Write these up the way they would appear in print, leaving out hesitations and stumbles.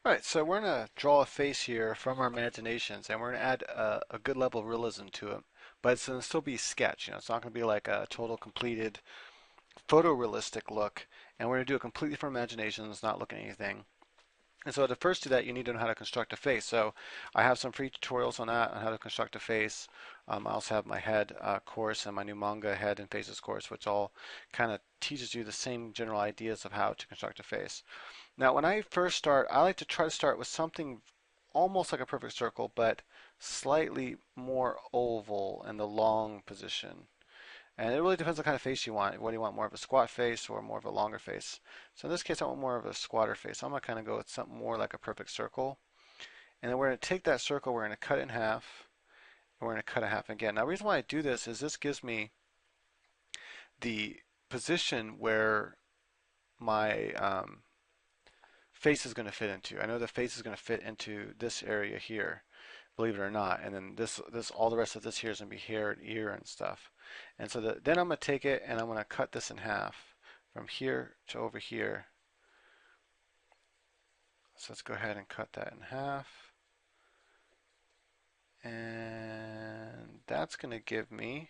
Right, so we're going to draw a face here from our imaginations, and we're going to add a good level of realism to it. But it's going to still be sketch. It's not going to be like a total completed photorealistic look. And we're going to do it completely from imaginations, not looking at anything. And so to first do that, you need to know how to construct a face. So I have some free tutorials on that, on how to construct a face. I also have my head course and my new manga head and faces course, which all kind of teaches you the same general ideas of how to construct a face. Now, when I first start, I like to try to start with something almost like a perfect circle, but slightly more oval in the long position. And it really depends on the kind of face you want. Whether you want more of a squat face or more of a longer face. So in this case, I want more of a squatter face. So I'm going to kind of go with something more like a perfect circle. And then we're going to take that circle, we're going to cut it in half, and we're going to cut it half again. Now, the reason why I do this is this gives me the position where my face is going to fit into. I know the face is going to fit into this area here, believe it or not. And then all the rest of this here is going to be hair and ear and stuff. And so then I'm going to take it and I'm going to cut this in half from here to over here. So let's go ahead and cut that in half. And that's going to give me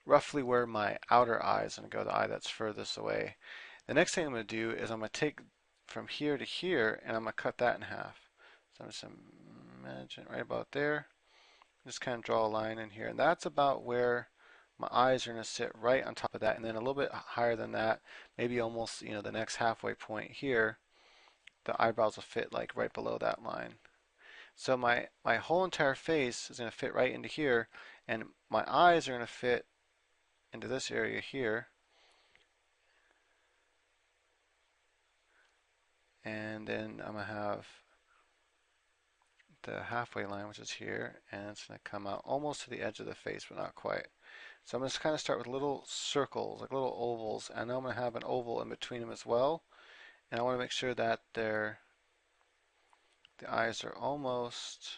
roughly where my outer eye is going to go, the eye that's furthest away. The next thing I'm going to do is I'm going to take from here to here and I'm going to cut that in half. So I'm just going to imagine right about there. Just kind of draw a line in here. And that's about where my eyes are going to sit, right on top of that. And then a little bit higher than that, maybe almost, the next halfway point here, the eyebrows will fit like right below that line. So my whole entire face is going to fit right into here, and my eyes are going to fit into this area here. And then I'm going to have the halfway line, which is here, and it's going to come out almost to the edge of the face, but not quite. So I'm going to kind of start with little circles, like little ovals, and I'm going to have an oval in between them as well. And I want to make sure that the eyes are almost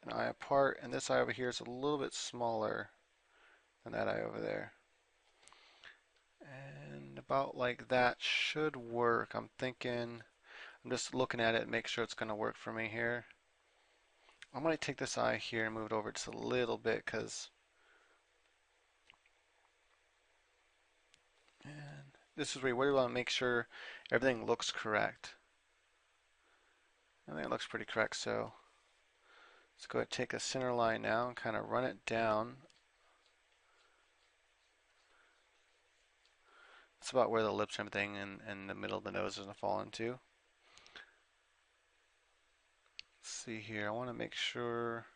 an eye apart, and this eye over here is a little bit smaller than that eye over there. And about like that should work. I'm just looking at it and make sure it's going to work for me here. I'm going to take this eye here and move it over just a little bit because this is where you want to make sure everything looks correct. I think it looks pretty correct, so let's go ahead and take a center line now and kind of run it down. It's about where the lips and everything and the middle of the nose is going to fall into. Let's see here. I want to make sure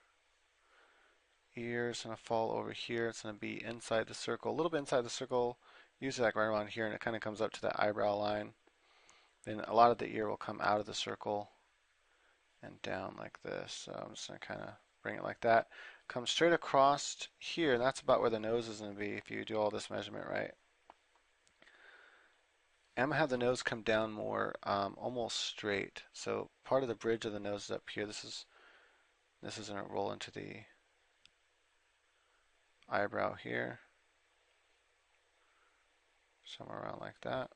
ear is going to fall over here. It's going to be inside the circle, a little bit inside the circle, usually like right around here, and it kind of comes up to that eyebrow line. Then a lot of the ear will come out of the circle and down like this. So I'm just going to kind of bring it like that. Come straight across here, and that's about where the nose is going to be if you do all this measurement right. And I'm going to have the nose come down more, almost straight. So part of the bridge of the nose is up here. This is going to roll into the eyebrow here. Somewhere around like that.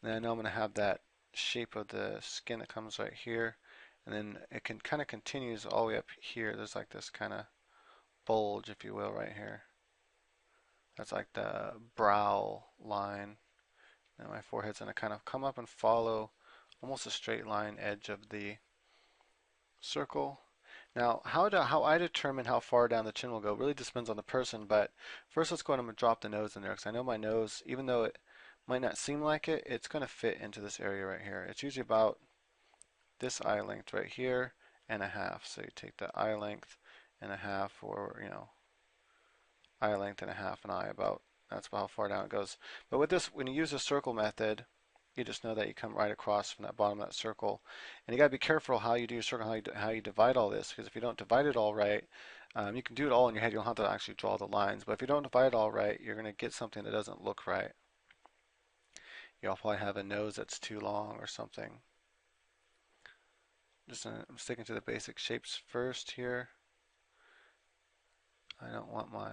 And then I know I'm going to have that shape of the skin that comes right here. And then it can kind of continues all the way up here. There's like this kind of bulge, if you will, right here. That's like the brow line. And my forehead's going to kind of come up and follow almost a straight line edge of the circle. Now, how I determine how far down the chin will go really depends on the person, but first let's go ahead and drop the nose in there because I know my nose, even though it might not seem like it, it's going to fit into this area right here. It's usually about this eye length right here and a half. So you take the eye length and a half, or eye length and a half an eye about. That's about how far down it goes. But with this, when you use the circle method, you just know that you come right across from that bottom of that circle. And you got to be careful how you do your circle, how you divide all this, because if you don't divide it all right, you can do it all in your head. You don't have to actually draw the lines. But if you don't divide it all right, you're going to get something that doesn't look right. You'll probably have a nose that's too long or something. I'm sticking to the basic shapes first here. I don't want my,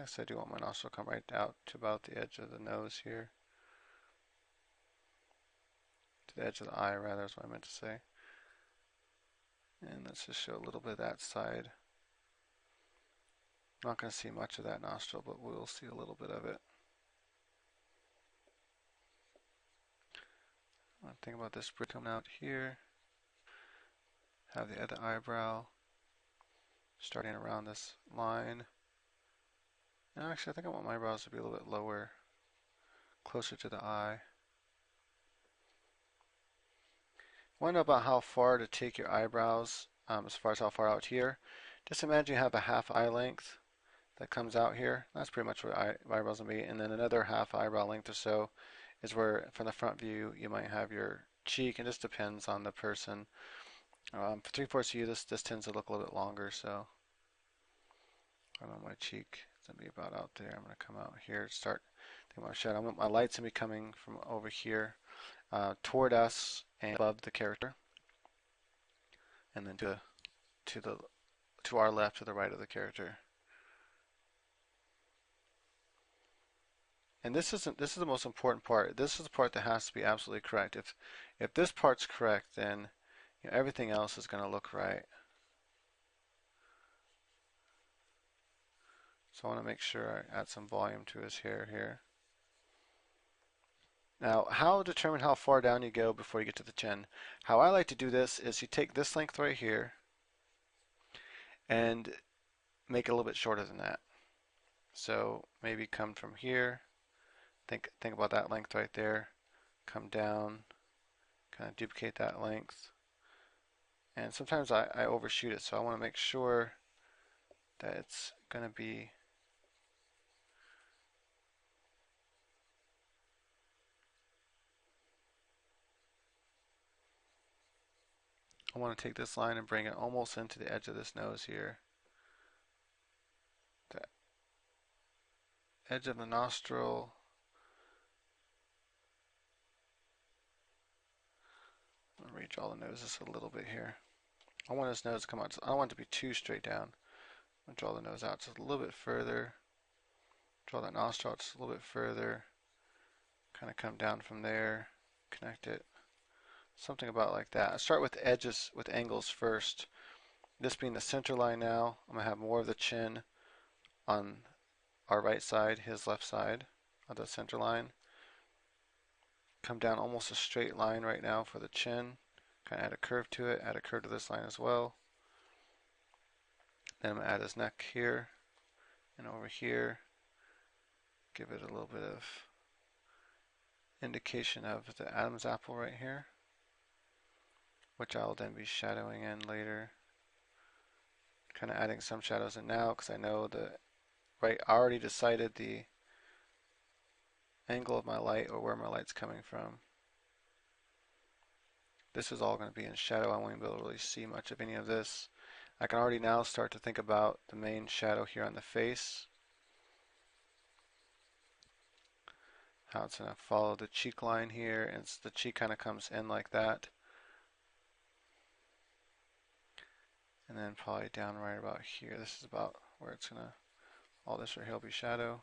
Next, I do want my nostril to come right out to about the edge of the nose here. To the edge of the eye, rather, is what I meant to say. And let's just show a little bit of that side. Not going to see much of that nostril, but we'll see a little bit of it. One thing about this bridge coming out here. Have the other eyebrow starting around this line. And actually, I think I want my eyebrows to be a little bit lower, closer to the eye. Want to know about how far to take your eyebrows, as far as how far out here. Just imagine you have a half eye length that comes out here. That's pretty much what eyebrows will be. And then another half eyebrow length or so is where, from the front view, you might have your cheek. It just depends on the person. For 3/4 view, this tends to look a little bit longer, so I don't know, my cheek is going to be about out there. I'm going to come out here, start taking my shadow. I want my lights to be coming from over here toward us and above the character, and then to our left, to the right of the character. And this is the most important part. This is the part that has to be absolutely correct. If this part's correct, then everything else is going to look right. So I want to make sure I add some volume to his hair here. Now, how to determine how far down you go before you get to the chin? How I like to do this is you take this length right here and make it a little bit shorter than that. So maybe come from here, think about that length right there, come down, kind of duplicate that length. And sometimes I overshoot it, so I want to make sure that it's going to be I want to take this line and bring it almost into the edge of this nose here. The edge of the nostril. I'm going to redraw the nose just a little bit here. I want his nose to come out. I don't want it to be too straight down. I'm going to draw the nose out just a little bit further. Draw that nostril out just a little bit further. Kind of come down from there. Connect it. Something about like that. I start with edges, with angles first. This being the center line now, I'm going to have more of the chin on our right side, his left side of the center line. Come down almost a straight line right now for the chin. Kind of add a curve to it, add a curve to this line as well. Then I'm going to add his neck here and over here. Give it a little bit of indication of the Adam's apple right here, which I will then be shadowing in later. Kind of adding some shadows in now because I know that I already decided the angle of my light or where my light's coming from. This is all going to be in shadow. I won't even be able to really see much of any of this. I can already now start to think about the main shadow here on the face. How it's going to follow the cheek line here, and the cheek kind of comes in like that. And then probably down right about here. This is about where it's going to, all this right here will be shadow.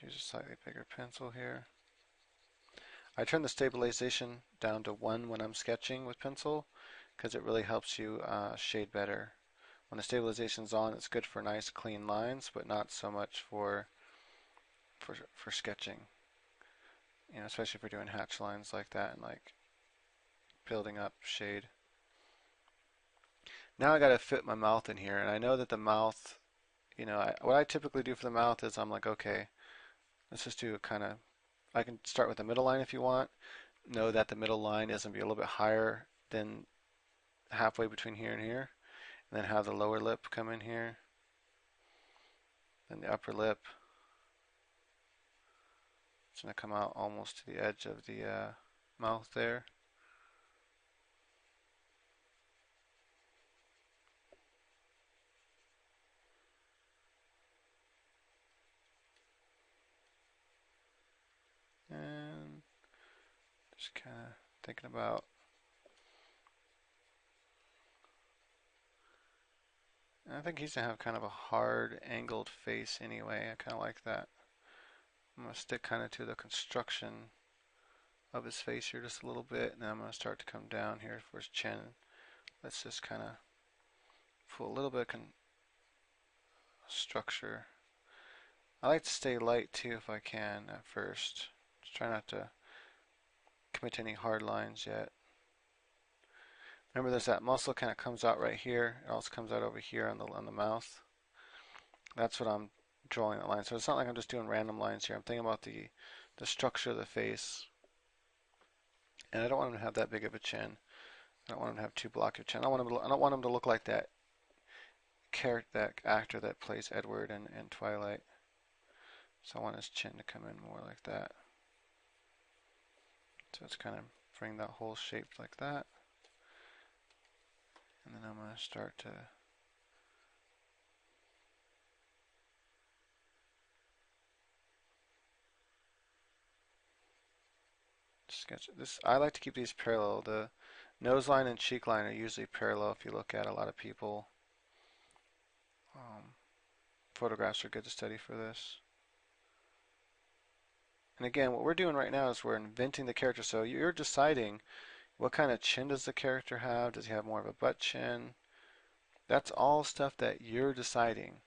Use a slightly bigger pencil here. I turn the stabilization down to 1 when I'm sketching with pencil because it really helps you shade better. When the stabilization's on, it's good for nice clean lines, but not so much for sketching. Especially if we're doing hatch lines like that and like building up shade. Now I got to fit my mouth in here, and I know that the mouth, what I typically do for the mouth is I'm like, okay, let's just do a kind of, I can start with the middle line if you want. Know that the middle line is going to be a little bit higher than halfway between here and here. And then have the lower lip come in here. Then the upper lip. It's going to come out almost to the edge of the mouth there. And just kind of thinking about I think he's gonna have kind of a hard angled face anyway. I kind of like that. I'm gonna stick kind of to the construction of his face here just a little bit, and then I'm gonna start to come down here for his chin. Let's just kind of pull a little bit of structure. I like to stay light too if I can at first. Just try not to commit to any hard lines yet. Remember, there's that muscle kind of comes out right here. It also comes out over here on the mouth. That's what I'm drawing that line. So it's not like I'm just doing random lines here. I'm thinking about the structure of the face. And I don't want him to have that big of a chin. I don't want him to have too blocky a chin. I don't want him to look like that actor that plays Edward in Twilight. So I want his chin to come in more like that. So it's kind of bring that whole shape like that. And then I'm going to start to sketch this. I like to keep these parallel. The nose line and cheek line are usually parallel if you look at a lot of people. Photographs are good to study for this. And again, what we're doing right now is we're inventing the character. So you're deciding what kind of chin does the character have? Does he have more of a butt chin? That's all stuff that you're deciding.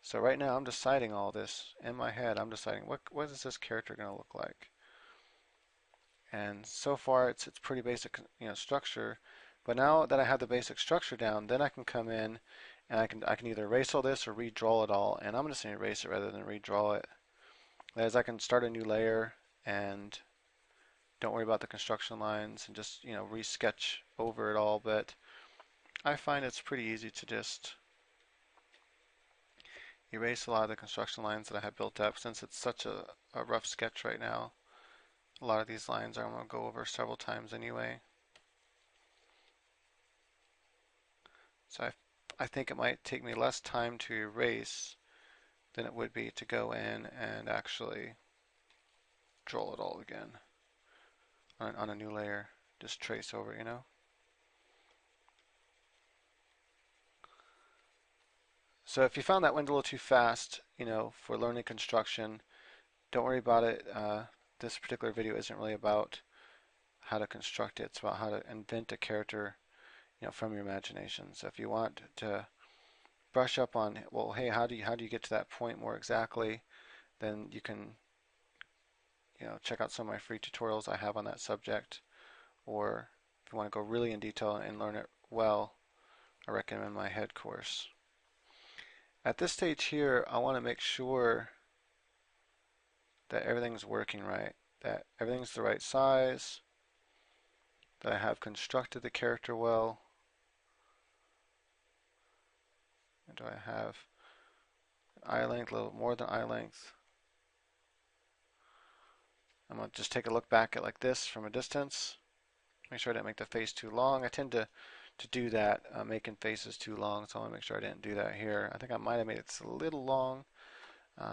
So right now I'm deciding all this in my head. I'm deciding what is this character going to look like? And so far it's pretty basic, structure. But now that I have the basic structure down, then I can come in and I can either erase all this or redraw it all. And I'm just going to erase it rather than redraw it. That is, I can start a new layer and don't worry about the construction lines and just re-sketch over it all. But I find it's pretty easy to just erase a lot of the construction lines that I have built up since it's such a rough sketch right now. A lot of these lines I'm going to go over several times anyway. So I think it might take me less time to erase than it would be to go in and actually draw it all again on a new layer. Just trace over, So if you found that went a little too fast, for learning construction, don't worry about it. This particular video isn't really about how to construct it. It's about how to invent a character, from your imagination. So if you want to brush up on, well, hey, how do you get to that point more exactly, then you can, check out some of my free tutorials I have on that subject. Or if you want to go really in detail and learn it well, I recommend my head course. At this stage here, I want to make sure that everything's working right, that everything's the right size, that I have constructed the character well. And do I have eye length, a little more than eye length? I'm going to just take a look back at like this from a distance. Make sure I didn't make the face too long. I tend to do that, making faces too long, so I want to make sure I didn't do that here. I think I might have made it a little long.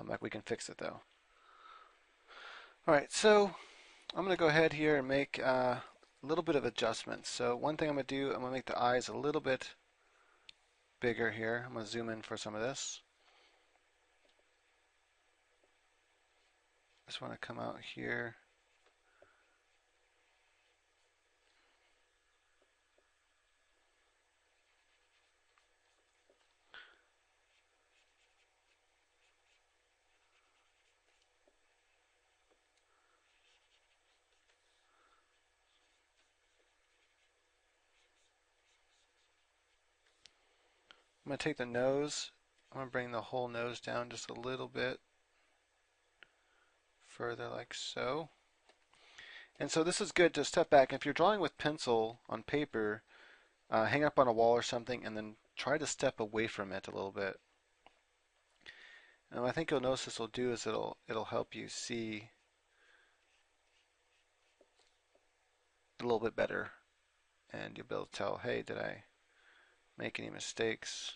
Like we can fix it though. Alright, so I'm going to go ahead here and make a little bit of adjustments. So one thing I'm going to do, I'm going to make the eyes a little bit bigger here. I'm going to zoom in for some of this. Just want to come out here. I'm going to take the nose. I'm going to bring the whole nose down just a little bit further like so. And so this is good to step back. If you're drawing with pencil on paper, hang up on a wall or something and then try to step away from it a little bit. And what I think you'll notice this will do is it'll help you see a little bit better, and you'll be able to tell, hey, did I make any mistakes?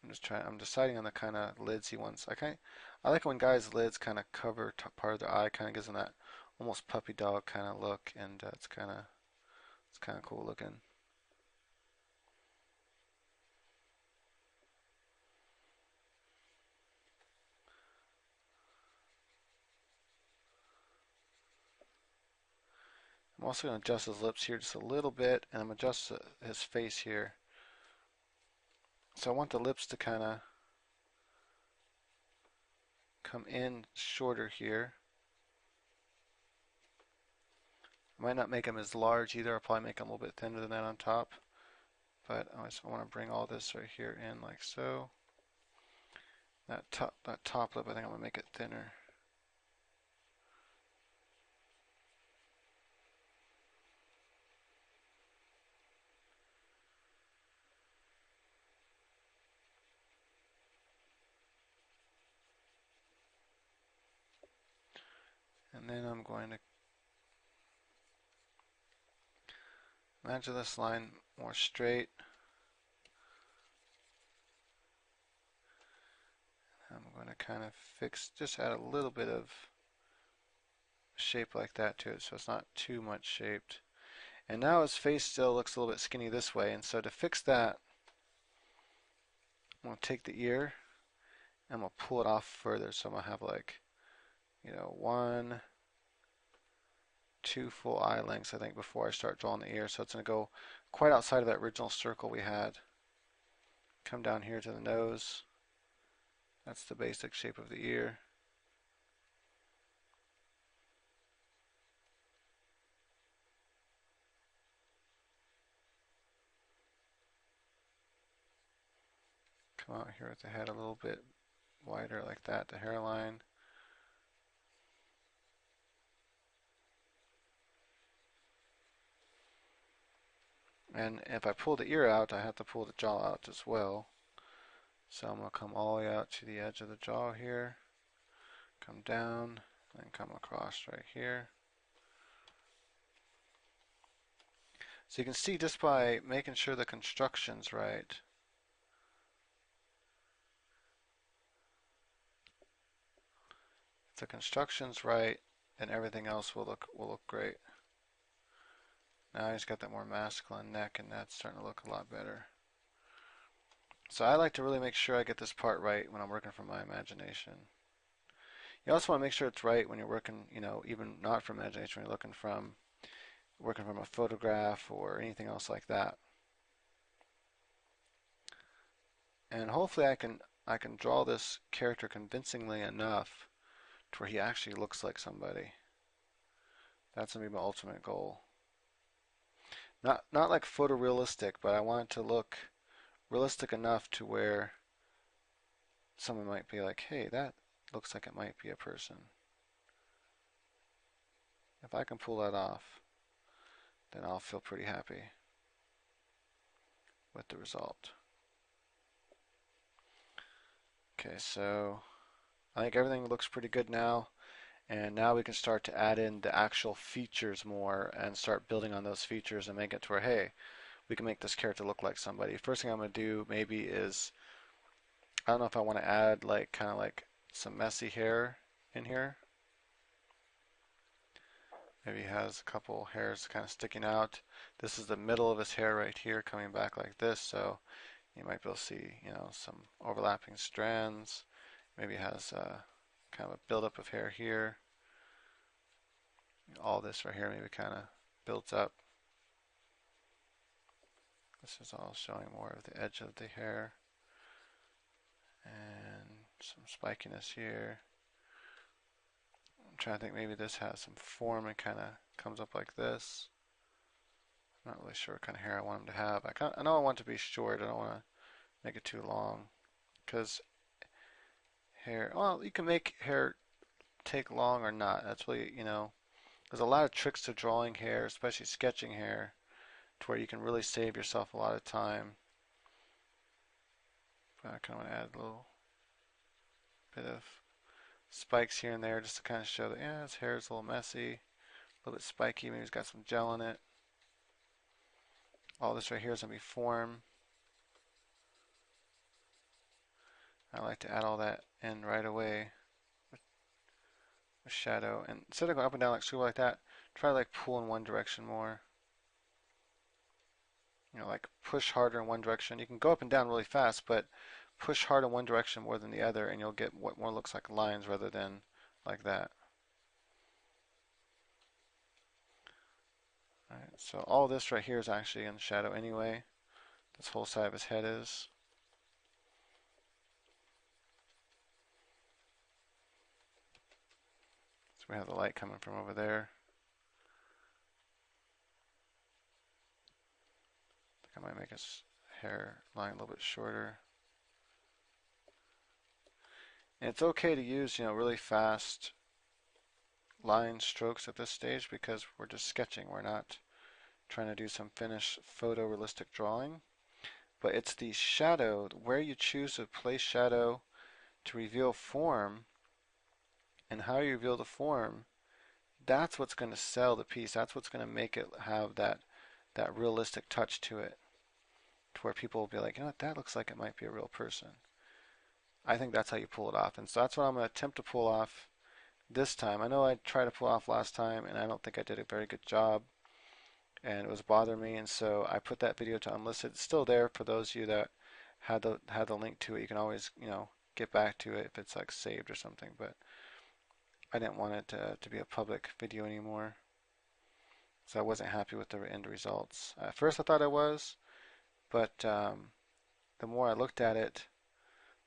I'm deciding on the kind of lids he wants. I like when guys' lids kind of cover part of their eye, kind of gives them that almost puppy dog kind of look, and it's kind of cool looking. I'm also going to adjust his lips here just a little bit, and I'm going to adjust his face here. So I want the lips to kind of come in shorter here. I might not make them as large either. I'll probably make them a little bit thinner than that on top. But I just want to bring all this right here in like so. That top lip, I think I'm going to make it thinner. And then I'm going to imagine this line more straight. I'm going to kind of just add a little bit of shape like that to it so it's not too much shaped. And now his face still looks a little bit skinny this way, and so to fix that, I'm going to take the ear and I'm going to pull it off further. So I'm going to have like, 2 full eye lengths, I think, before I start drawing the ear. So it's going to go quite outside of that original circle we had. Come down here to the nose. That's the basic shape of the ear. Come out here with the head a little bit wider like that, the hairline. And if I pull the ear out, I have to pull the jaw out as well. So I'm going to come all the way out to the edge of the jaw here, come down, and come across right here. So you can see just by making sure the construction's right, if the construction's right, then everything else will look great. Now he's got that more masculine neck, and that's starting to look a lot better. So I like to really make sure I get this part right when I'm working from my imagination. You also want to make sure it's right when you're working, even not from imagination, when you're working from a photograph or anything else like that. And hopefully I can draw this character convincingly enough to where he actually looks like somebody. That's going to be my ultimate goal. Not like photorealistic, but I want it to look realistic enough to where someone might be like, hey, that looks like it might be a person. If I can pull that off, then I'll feel pretty happy with the result. Okay, so I think everything looks pretty good now. And now we can start to add in the actual features more and start building on those features and make it to where, hey, we can make this character look like somebody. First thing I'm going to do maybe is, I don't know if I want to add kind of like some messy hair in here. Maybe he has a couple hairs kind of sticking out. This is the middle of his hair right here coming back like this, so you might be able to see, some overlapping strands. Maybe he has kind of a buildup of hair here. All this right here maybe kind of builds up. This is all showing more of the edge of the hair. And some spikiness here. I'm trying to think, maybe this has some form and kind of comes up like this. I'm not really sure what kind of hair I want him to have. I know I want it to be short. I don't want to make it too long. Because hair, well, you can make hair take long or not. That's really, there's a lot of tricks to drawing hair, especially sketching hair, to where you can really save yourself a lot of time. But I kind of want to add a little bit of spikes here and there just to kind of show that, yeah, his hair is a little messy, a little bit spiky, maybe he's got some gel in it. All this right here is going to be form. I like to add all that in right away with shadow. And instead of going up and down like super like that, try to pull in one direction more. Like push harder in one direction. You can go up and down really fast, but push hard in one direction more than the other, and you'll get what more looks like lines rather than like that. Alright, so all this right here is actually in shadow anyway. This whole side of his head is. So we have the light coming from over there. I think I might make his hair line a little bit shorter. And it's okay to use, really fast line strokes at this stage because we're just sketching. We're not trying to do some finished photorealistic drawing. But it's the shadow, where you choose to place shadow to reveal form, and how you reveal the form, that's what's going to sell the piece. That's what's going to make it have that realistic touch to it, to where people will be like, you know what, that looks like it might be a real person. I think that's how you pull it off, and so that's what I'm going to attempt to pull off this time. I know I tried to pull off last time, and I don't think I did a very good job, and it was bothering me, and so I put that video to unlisted. It's still there for those of you that had the link to it. You can always, get back to it if it's like saved or something, but I didn't want it to be a public video anymore, so I wasn't happy with the end results. At first I thought I was, but the more I looked at it,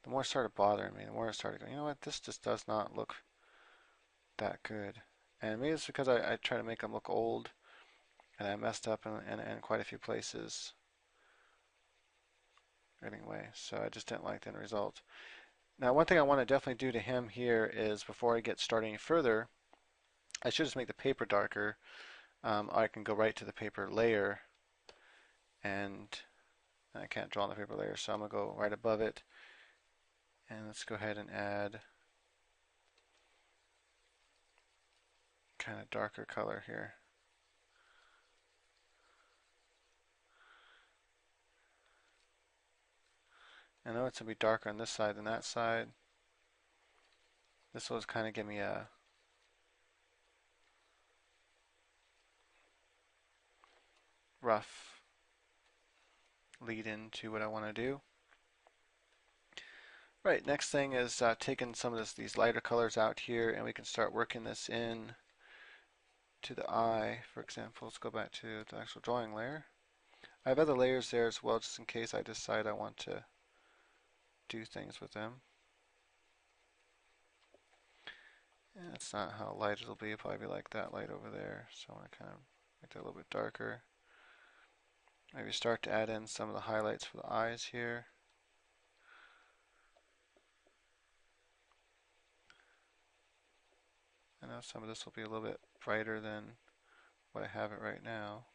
the more it started bothering me. The more I started going, you know what, this just does not look that good. And maybe it's because I try to make them look old, and I messed up in quite a few places anyway, so I just didn't like the end result. Now, one thing I want to definitely do to him here is, before I get started any further, I should just make the paper darker. I can go right to the paper layer, and I can't draw on the paper layer, so I'm going to go right above it, and let's go ahead and add kind of darker color here. I know it's going to be darker on this side than that side. This will kind of give me a rough lead into what I want to do. Right, next thing is taking some of these lighter colors out here, and we can start working this in to the eye. For example, let's go back to the actual drawing layer. I have other layers there as well, just in case I decide I want to do things with them. And that's not how light it'll be. It'll probably be like that light over there. So I want to kind of make that a little bit darker. Maybe start to add in some of the highlights for the eyes here. I know some of this will be a little bit brighter than what I have it right now.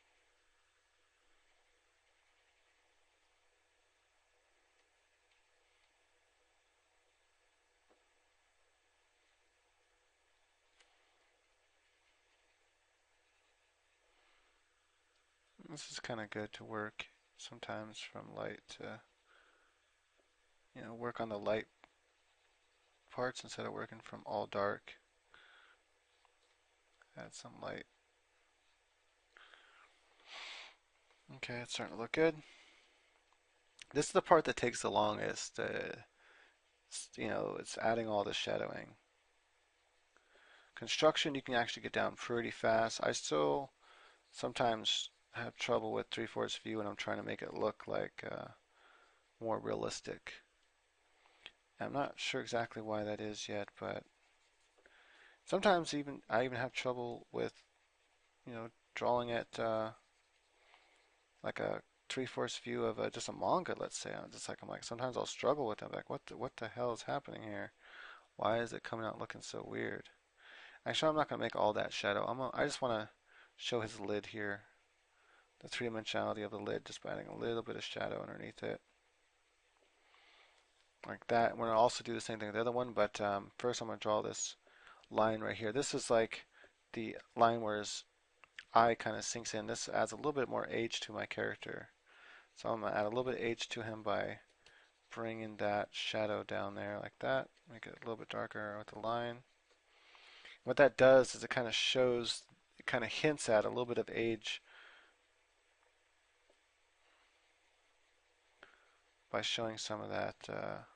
This is kind of good to work sometimes from light to, work on the light parts instead of working from all dark. Add some light. Okay, it's starting to look good. This is the part that takes the longest. It's adding all the shadowing. Construction, you can actually get down pretty fast. I still sometimes have trouble with 3/4 view when I'm trying to make it look like more realistic. I'm not sure exactly why that is yet, but sometimes I even have trouble with, drawing it like a 3/4 view of just a manga, let's say. I'm like sometimes I'll struggle with it. I'm like, what the hell is happening here? Why is it coming out looking so weird? Actually, I'm not gonna make all that shadow. I just want to show his lid here, the three-dimensionality of the lid, just by adding a little bit of shadow underneath it, like that. We're gonna also do the same thing with the other one, but first I'm gonna draw this line right here. This is like the line where his eye kind of sinks in. This adds a little bit more age to my character. So I'm going to add a little bit of age to him by bringing that shadow down there like that. Make it a little bit darker with the line. What that does is it kind of shows, it kind of hints at a little bit of age by showing some of that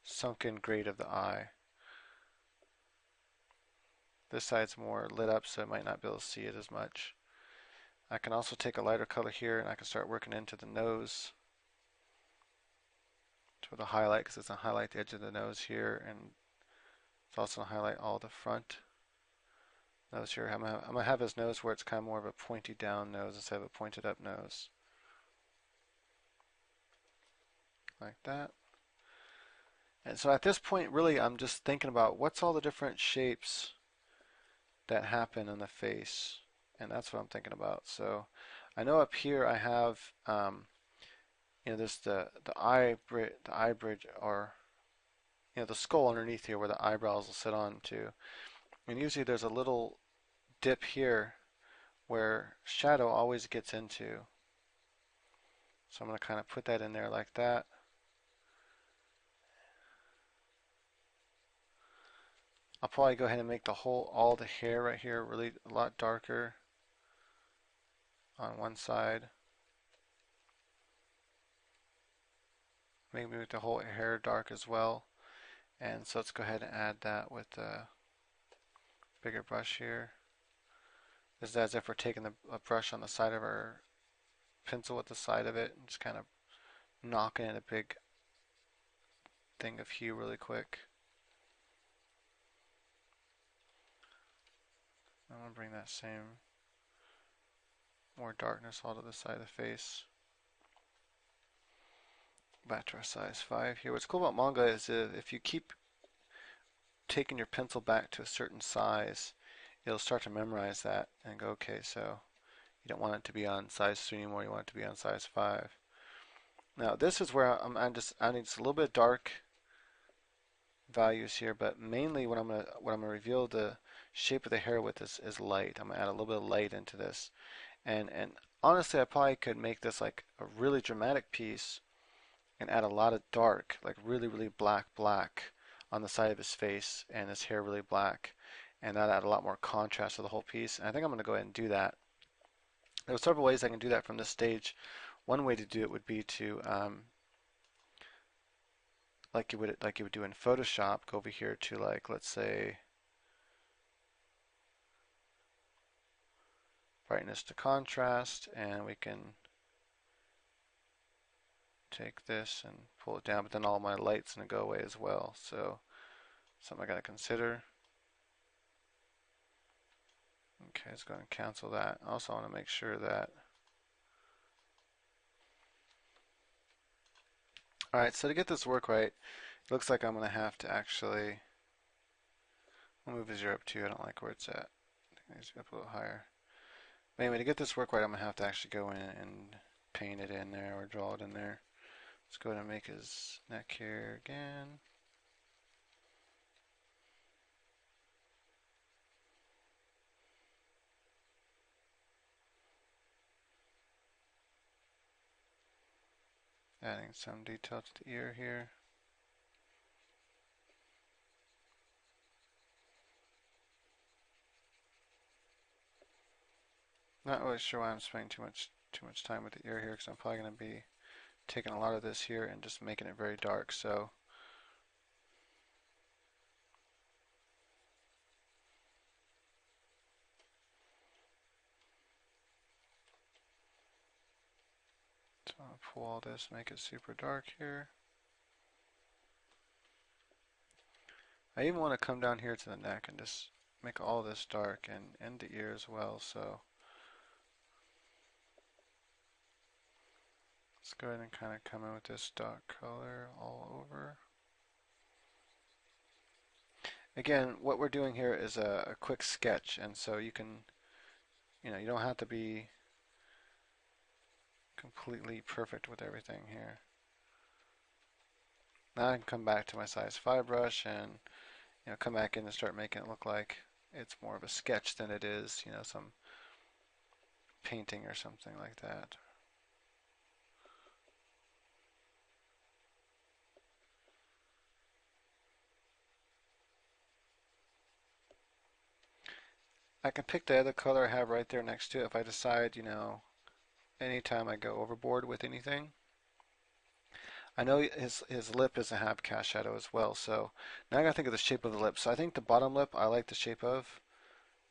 sunken grade of the eye. This side's more lit up, so I might not be able to see it as much. I can also take a lighter color here and I can start working into the nose to the highlight, because it's going to highlight the edge of the nose here, and it's also going to highlight all the front nose here. I'm going to have his nose where it's kind of more of a pointy down nose instead of a pointed up nose. Like that. And so at this point, really, I'm just thinking about what's all the different shapes that happen in the face. And that's what I'm thinking about. So I know up here I have, this the eye bridge, or the skull underneath here where the eyebrows will sit on to. And usually there's a little dip here where shadow always gets into. So I'm going to kind of put that in there like that. I'll probably go ahead and make all the hair right here really a lot darker on one side. Maybe make the whole hair dark as well. And so let's go ahead and add that with a bigger brush here. This is as if we're taking a brush on the side of our pencil with the side of it and just kind of knocking in a big thing of hue really quick. I'm going to bring that same more darkness all to the side of the face. Back to our size 5 here. What's cool about manga is if you keep taking your pencil back to a certain size, it'll start to memorize that and go, okay, so you don't want it to be on size 3 anymore, you want it to be on size 5. Now this is where I'm just adding just a little bit of dark values here, but mainly what I'm gonna reveal the shape of the hair with is light. I'm gonna add a little bit of light into this, and honestly, I probably could make this like a really dramatic piece and add a lot of dark, like really black on the side of his face and his hair really black, and that add a lot more contrast to the whole piece. And I think I'm gonna go ahead and do that. There are several ways I can do that from this stage. One way to do it would be to like you would do in Photoshop, go over here to, like, let's say brightness to contrast, and we can take this and pull it down, but then all my light's gonna go away as well. So something I gotta consider. Okay, let's go ahead and cancel that. Also, I want to make sure that. Alright, so to get this to work right, it looks like I'm going to have to actually. I'll move the 0 up too. I don't like where it's at. I think it needs to be up a little higher. But anyway, to get this to work right, I'm going to have to actually go in and paint it in there or draw it in there. Let's go ahead and make his neck here again. Adding some detail to the ear here. Not really sure why I'm spending too much time with the ear here, because I'm probably going to be taking a lot of this here and just making it very dark. So I'll pull all this, make it super dark here. I even want to come down here to the neck and just make all this dark and the ear as well. So let's go ahead and kind of come in with this dark color all over. Again, what we're doing here is a quick sketch, and so you can, you don't have to be completely perfect with everything here. Now I can come back to my size 5 brush and come back in and start making it look like it's more of a sketch than it is, some painting or something like that. I can pick the other color I have right there next to it if I decide, anytime I go overboard with anything. I know his lip doesn't have cast shadow as well, so now I gotta think of the shape of the lip. So I think the bottom lip I like the shape of.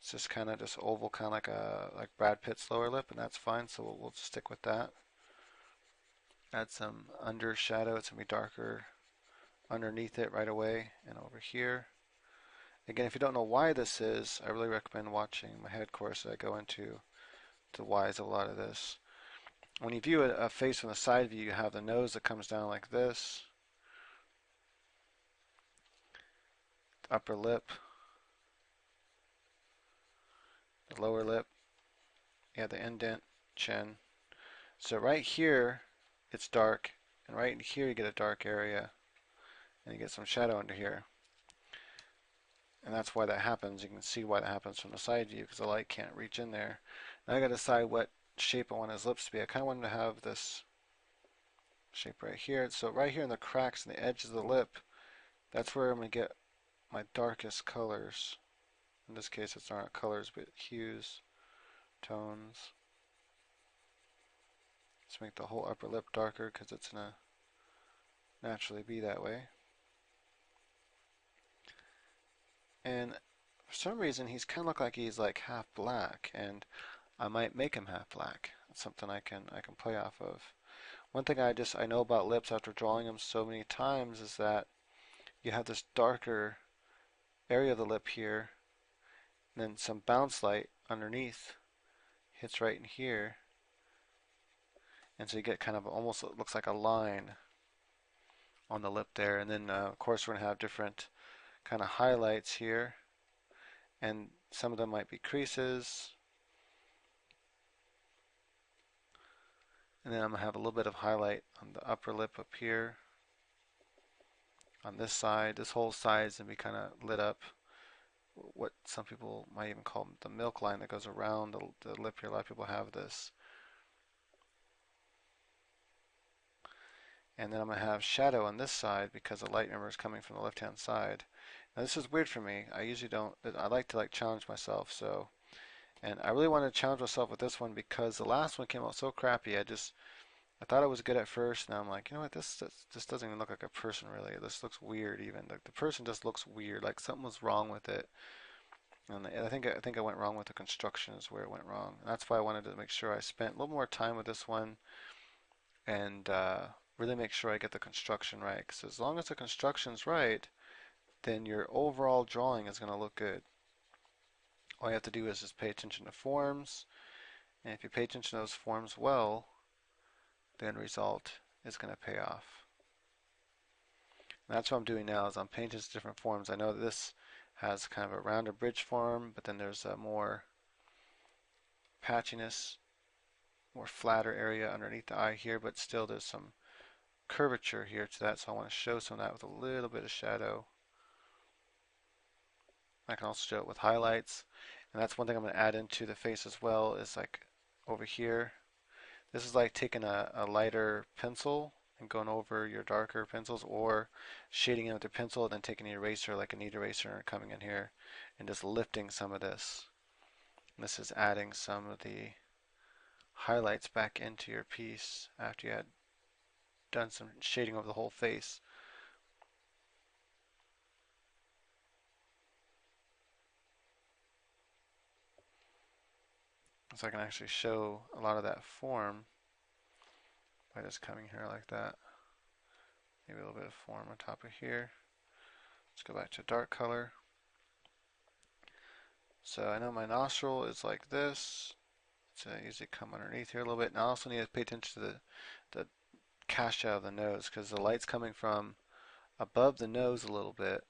It's just kind of just oval, kind of like Brad Pitt's lower lip, and that's fine. So we'll just stick with that. Add some under shadow. It's gonna be darker underneath it right away and over here. Again, if you don't know why this is, I really recommend watching my head course. I go into the whys of a lot of this. When you view a face from the side view, you have the nose that comes down like this, the upper lip, the lower lip, yeah, the indent, chin. So right here, it's dark, and right here you get a dark area, and you get some shadow under here. And that's why that happens. You can see why that happens from the side view, because the light can't reach in there. Now I gotta decide what shape I want his lips to be. I kind of want him to have this shape right here. So right here in the cracks and the edges of the lip, that's where I'm gonna get my darkest colors. In this case, it's not colors, but hues, tones. Let's make the whole upper lip darker because it's gonna naturally be that way. And for some reason, he's kind of look like he's like half black, and I might make him half black. That's something I can play off of. One thing I know about lips after drawing them so many times is that you have this darker area of the lip here, and then some bounce light underneath hits right in here, and so you get kind of almost looks like a line on the lip there. And then of course we're gonna have different kind of highlights here, and some of them might be creases. And then I'm gonna have a little bit of highlight on the upper lip up here. On this side, this whole side is gonna be kind of lit up. What some people might even call the milk line that goes around the lip here. A lot of people have this. And then I'm going to have shadow on this side because the light, remember, is coming from the left-hand side. Now this is weird for me. I usually don't, I like to challenge myself. So, and I really want to challenge myself with this one because the last one came out so crappy. I thought it was good at first. Now I'm like, you know what, this doesn't even look like a person really. This looks weird even. Like the person just looks weird. Like something was wrong with it. And I think I went wrong with the construction is where it went wrong. And that's why I wanted to make sure I spent a little more time with this one and really make sure I get the construction right. Because as long as the construction's right, then your overall drawing is going to look good. All you have to do is just pay attention to forms, and if you pay attention to those forms well, then result is going to pay off. And that's what I'm doing now is I'm painting different forms. I know that this has kind of a rounder bridge form, but then there's a more patchiness, more flatter area underneath the eye here, but still there's some curvature here to that, so I want to show some of that with a little bit of shadow. I can also show it with highlights, and that's one thing I'm going to add into the face as well is like over here. This is like taking a lighter pencil and going over your darker pencils, or shading in with a pencil and then taking an eraser like a knead eraser and coming in here and just lifting some of this. And this is adding some of the highlights back into your piece after you had done some shading over the whole face. So I can actually show a lot of that form by just coming here like that. Maybe a little bit of form on top of here. Let's go back to dark color. So I know my nostril is like this. So I usually come underneath here a little bit. And I also need to pay attention to the cast shadow of the nose because the light's coming from above the nose a little bit.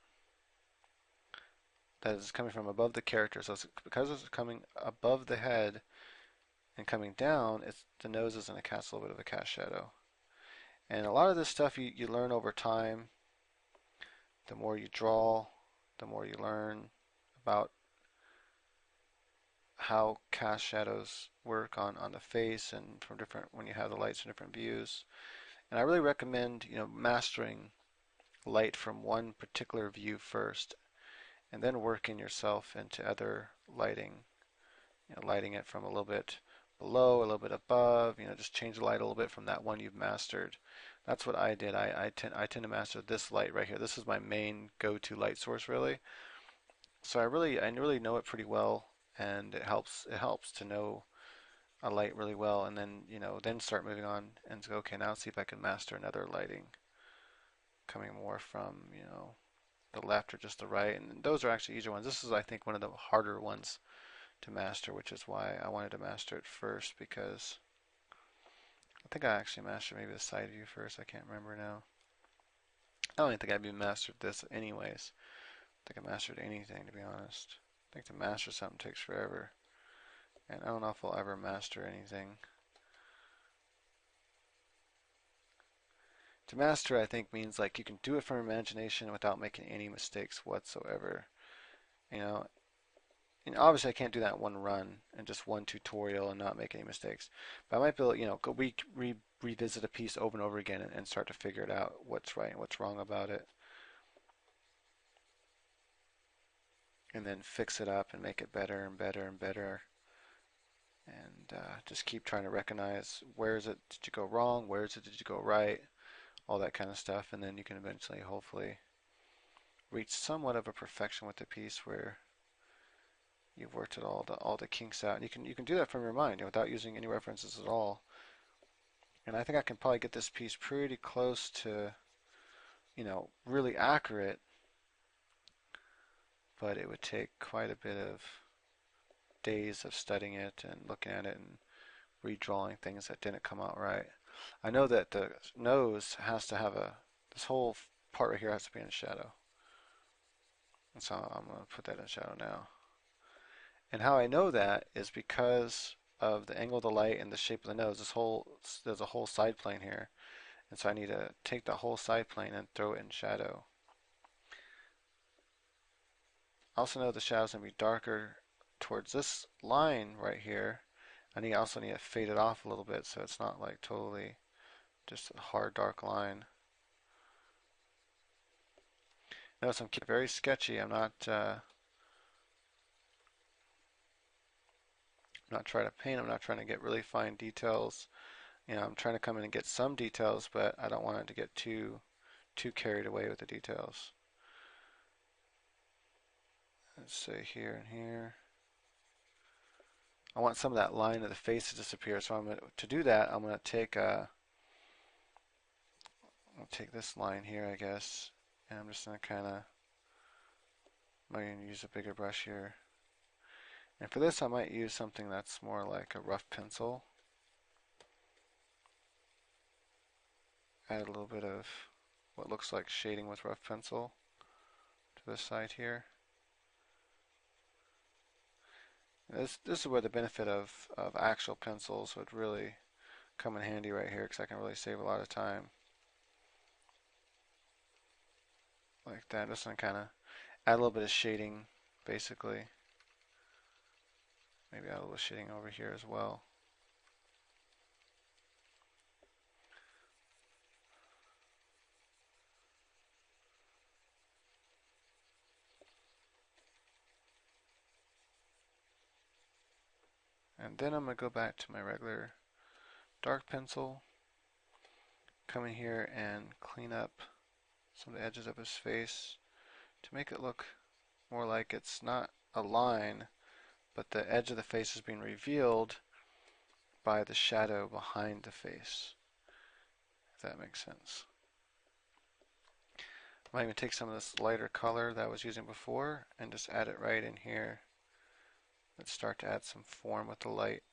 That is coming from above the character. So because it's coming above the head and coming down, the nose is going to cast a little bit of a cast shadow. And a lot of this stuff you learn over time. The more you draw, the more you learn about how cast shadows work on the face and from different when you have the lights from different views. And I really recommend mastering light from one particular view first, and then working yourself into other lighting. Lighting it from a little bit below, a little bit above. Just change the light a little bit from that one you've mastered. That's what I did. I tend to master this light right here. This is my main go-to light source really. So I really know it pretty well. and it helps to know a light really well, and then then start moving on and go, okay, now see if I can master another lighting coming more from the left or just the right, and those are actually easier ones. This is, I think, one of the harder ones to master, which is why I wanted to master it first, because I think I actually mastered maybe the side view first. I can't remember now. I don't even think I've even mastered this anyways. I think I mastered anything, to be honest. I think to master something takes forever, and I don't know if I'll ever master anything. To master, I think, means like you can do it from imagination without making any mistakes whatsoever. You know, and obviously I can't do that in one run and just one tutorial and not make any mistakes. But I might be able, go revisit a piece over and over again and start to figure it out, what's right and what's wrong about it, and then fix it up and make it better and better and better. And just keep trying to recognize, where is it did you go wrong, where is it did you go right, all that kind of stuff, and then you can eventually, hopefully, reach somewhat of a perfection with the piece where you've worked it all the kinks out. And you can do that from your mind, without using any references at all. And I think I can probably get this piece pretty close to, really accurate, but it would take quite a bit of days of studying it and looking at it and redrawing things that didn't come out right. I know that the nose has to have this whole part right here has to be in shadow. And so I'm going to put that in shadow now. And how I know that is because of the angle of the light and the shape of the nose. There's a whole side plane here. And so I need to take the whole side plane and throw it in shadow. I also know the shadow's going to be darker towards this line right here. I also need to fade it off a little bit so it's not like totally just a hard dark line. Notice I'm keeping it very sketchy. I'm not trying to paint. I'm not trying to get really fine details. I'm trying to come in and get some details, but I don't want it to get too carried away with the details. Let's say here and here. I want some of that line of the face to disappear. So to do that, I'm going to take I'll take this line here, I guess, and I'm just going to kind of, I'm going to use a bigger brush here. And for this, I might use something that's more like a rough pencil. Add a little bit of what looks like shading with rough pencil to this side here. This is where the benefit of actual pencils would really come in handy right here, because I can really save a lot of time. Like that, just gonna kind of add a little bit of shading, basically. Maybe add a little shading over here as well. And then I'm going to go back to my regular dark pencil, come in here and clean up some of the edges of his face to make it look more like it's not a line, but the edge of the face is being revealed by the shadow behind the face, if that makes sense. I might even take some of this lighter color that I was using before and just add it right in here. Let's start to add some form with the light.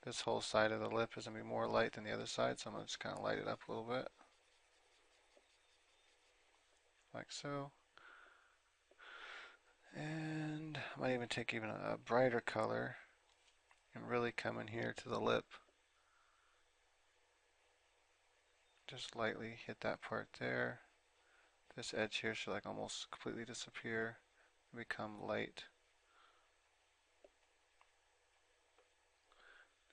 This whole side of the lip is going to be more light than the other side, so I'm going to just kind of light it up a little bit. Like so. And I might even take a brighter color and really come in here to the lip. Just lightly hit that part there. This edge here should like almost completely disappear and become light.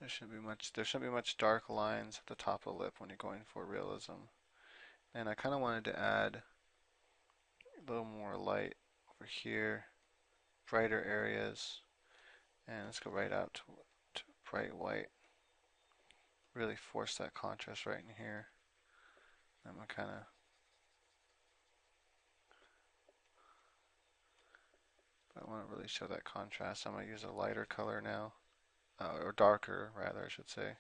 There shouldn't be much dark lines at the top of the lip when you're going for realism. And I kind of wanted to add a little more light over here, brighter areas, and let's go right out to bright white. Really force that contrast right in here. I'm gonna kind of I want to really show that contrast. I'm going to use a lighter color now, or darker rather, I should say.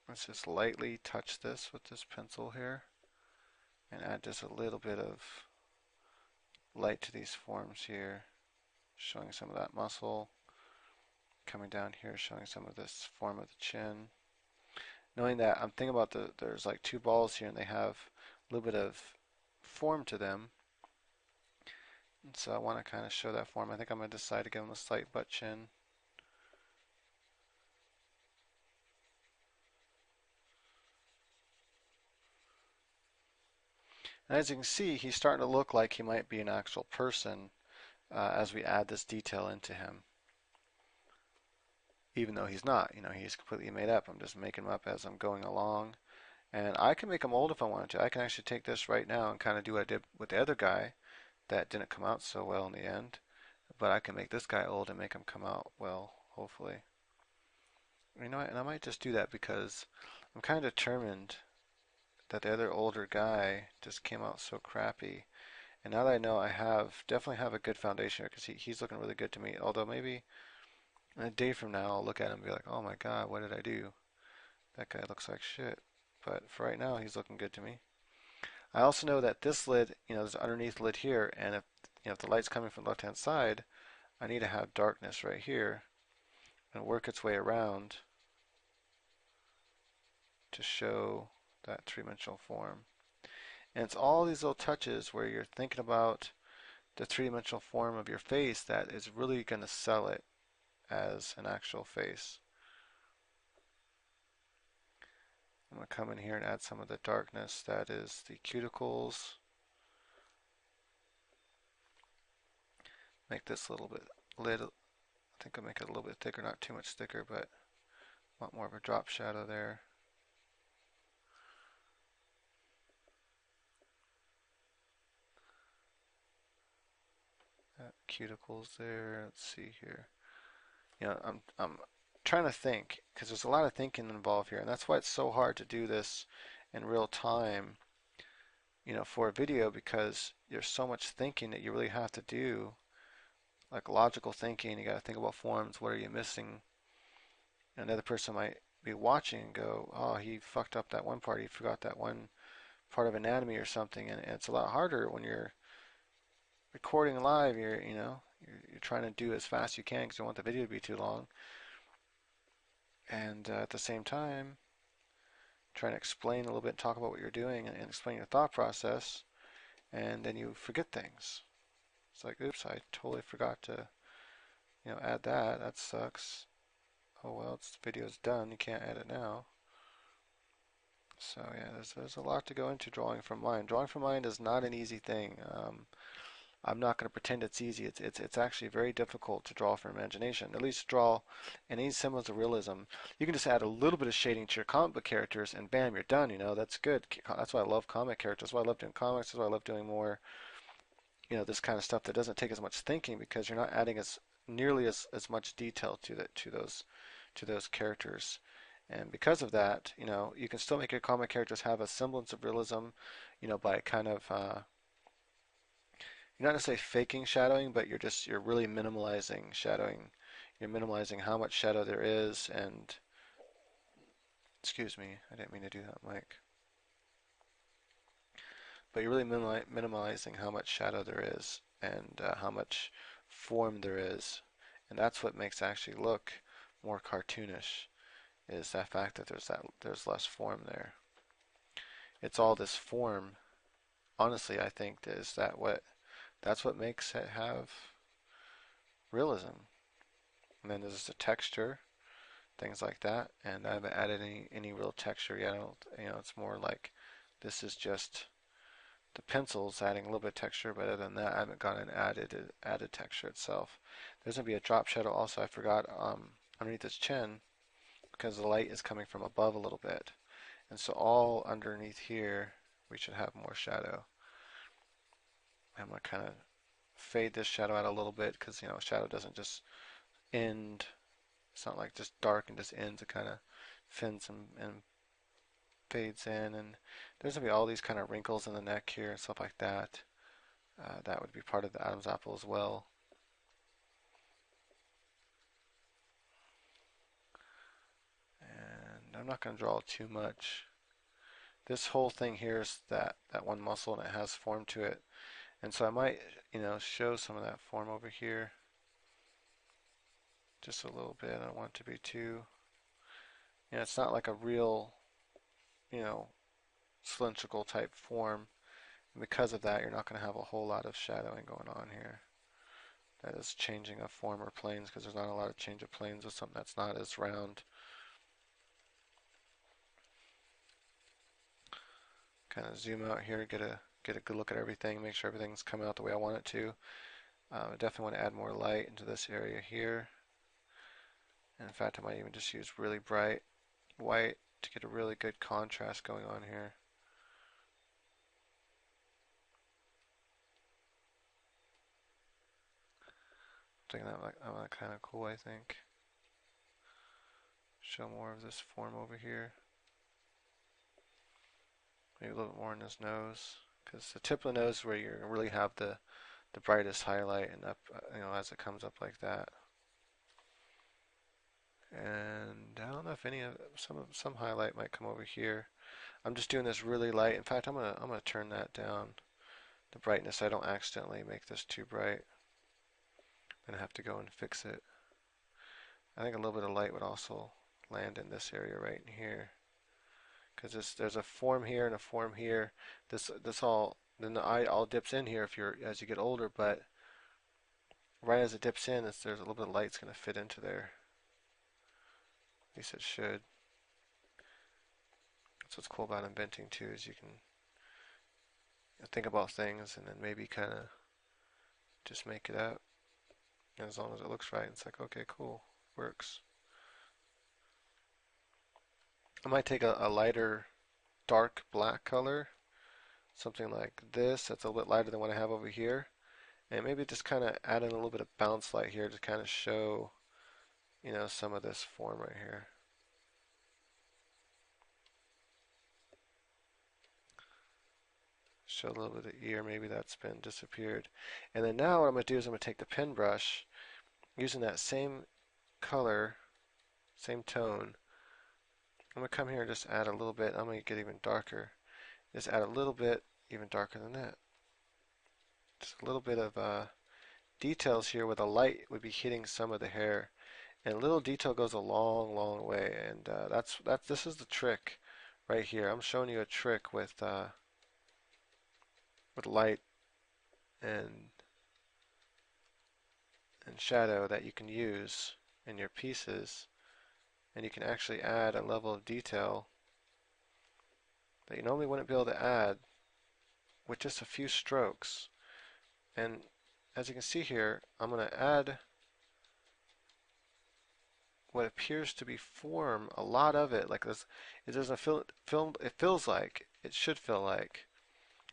Let's just lightly touch this with this pencil here and add just a little bit of light to these forms here, showing some of that muscle. Coming down here, showing some of this form of the chin. Knowing that I'm thinking about there's like two balls here and they have a little bit of form to them. And so I want to kind of show that form. I think I'm going to decide to give them a slight butt chin. And as you can see, he's starting to look like he might be an actual person as we add this detail into him. Even though he's not, he's completely made up. I'm just making him up as I'm going along. And I can make him old if I wanted to. I can actually take this right now and kind of do what I did with the other guy that didn't come out so well in the end. But I can make this guy old and make him come out well, hopefully. You know what? And I might just do that because I'm kind of determined that the other older guy just came out so crappy. And now that I know I definitely have a good foundation here because he's looking really good to me. Although maybe a day from now I'll look at him and be like, oh my God, what did I do? That guy looks like shit. But for right now, he's looking good to me. I also know that this lid, there's an underneath lid here, and if the light's coming from the left-hand side, I need to have darkness right here and work its way around to show that three-dimensional form. And it's all these little touches where you're thinking about the three-dimensional form of your face that is really going to sell it as an actual face. I'm going to come in here and add some of the darkness that is the cuticles. Make this a little bit lid. I think I'll make it a little bit thicker, not too much thicker, but want more of a drop shadow there. Cuticles there. Let's see here. I'm trying to think because there's a lot of thinking involved here, and that's why it's so hard to do this in real time, for a video because there's so much thinking that you really have to do, like logical thinking. You got to think about forms. What are you missing? Another person might be watching and go, "Oh, he fucked up that one part. He forgot that one part of anatomy or something." And it's a lot harder when you're recording live. You're trying to do as fast as you can because you don't want the video to be too long. And at the same time, trying to explain a little bit, talk about what you're doing, and explain your thought process, and then you forget things. It's like, oops, I totally forgot to, add that. That sucks. Oh well, the video's done. You can't add it now. So yeah, there's a lot to go into drawing from mind. Drawing from mind is not an easy thing. I'm not going to pretend it's easy. It's actually very difficult to draw from imagination. At least draw any semblance of realism. You can just add a little bit of shading to your comic book characters, and bam, you're done. That's good. That's why I love comic characters. That's why I love doing comics. That's why I love doing more, this kind of stuff that doesn't take as much thinking because you're not adding nearly as much detail to those characters. And because of that, you can still make your comic characters have a semblance of realism, by kind of you're not necessarily faking shadowing, but you're really minimalizing shadowing. You're minimalizing how much shadow there is, and excuse me, I didn't mean to do that, Mike. But you're really minimalizing how much shadow there is and how much form there is, and that's what makes it actually look more cartoonish. Is that fact that there's less form there. It's all this form. Honestly, I think that's what makes it have realism. And then there's the texture, things like that. And I haven't added any real texture yet. I don't, it's more like this is just the pencils adding a little bit of texture, but other than that, I haven't gone and added texture itself. There's gonna be a drop shadow also. I forgot underneath his chin because the light is coming from above a little bit, and so all underneath here we should have more shadow. I'm gonna kind of fade this shadow out a little bit because shadow doesn't just end. It's not like just dark and just ends. It kind of fins and fades in, and there's gonna be all these kind of wrinkles in the neck here and stuff like that. that would be part of the Adam's apple as well. And I'm not going to draw too much. This whole thing here is that one muscle, and it has form to it. And so I might, show some of that form over here. Just a little bit. I don't want it to be too, it's not like a real, you know, cylindrical type form. And because of that, you're not going to have a whole lot of shadowing going on here. That is changing of form or planes, because there's not a lot of change of planes with something that's not as round. Kind of zoom out here, get a good look at everything, make sure everything's coming out the way I want it to. I definitely want to add more light into this area here. And in fact, I might even just use really bright white to get a really good contrast going on here. Taking that kind of cool, I think. Show more of this form over here. Maybe a little bit more in his nose, because the tip of the nose is where you really have the brightest highlight, and up, as it comes up like that. And I don't know if any of some highlight might come over here. I'm just doing this really light. In fact, I'm gonna turn that down, the brightness, so I don't accidentally make this too bright. I'm gonna have to go and fix it. I think a little bit of light would also land in this area right in here, because there's a form here and a form here. This all, then the eye all dips in here as you get older, but right as it dips in, there's a little bit of light's gonna fit into there. At least it should. That's what's cool about inventing too, is you can think about things and then maybe kind of just make it out. And as long as it looks right, it's like, okay, cool, works. I might take a lighter dark black color, something like this, that's a little bit lighter than what I have over here, and maybe just kind of add in a little bit of bounce light here to kind of show, some of this form right here. Show a little bit of the ear, maybe that's been disappeared. And then now what I'm going to do is I'm going to take the pen brush, using that same color, same tone. I'm going to come here and just add a little bit. I'm going to get even darker. Just add a little bit even darker than that. Just a little bit of details here where the light would be hitting some of the hair. And a little detail goes a long, long way. And this is the trick right here. I'm showing you a trick with light and shadow that you can use in your pieces, and you can actually add a level of detail that you normally wouldn't be able to add with just a few strokes. And as you can see here, I'm going to add what appears to be form, a lot of it, like this. It doesn't feel it feels like, it should feel like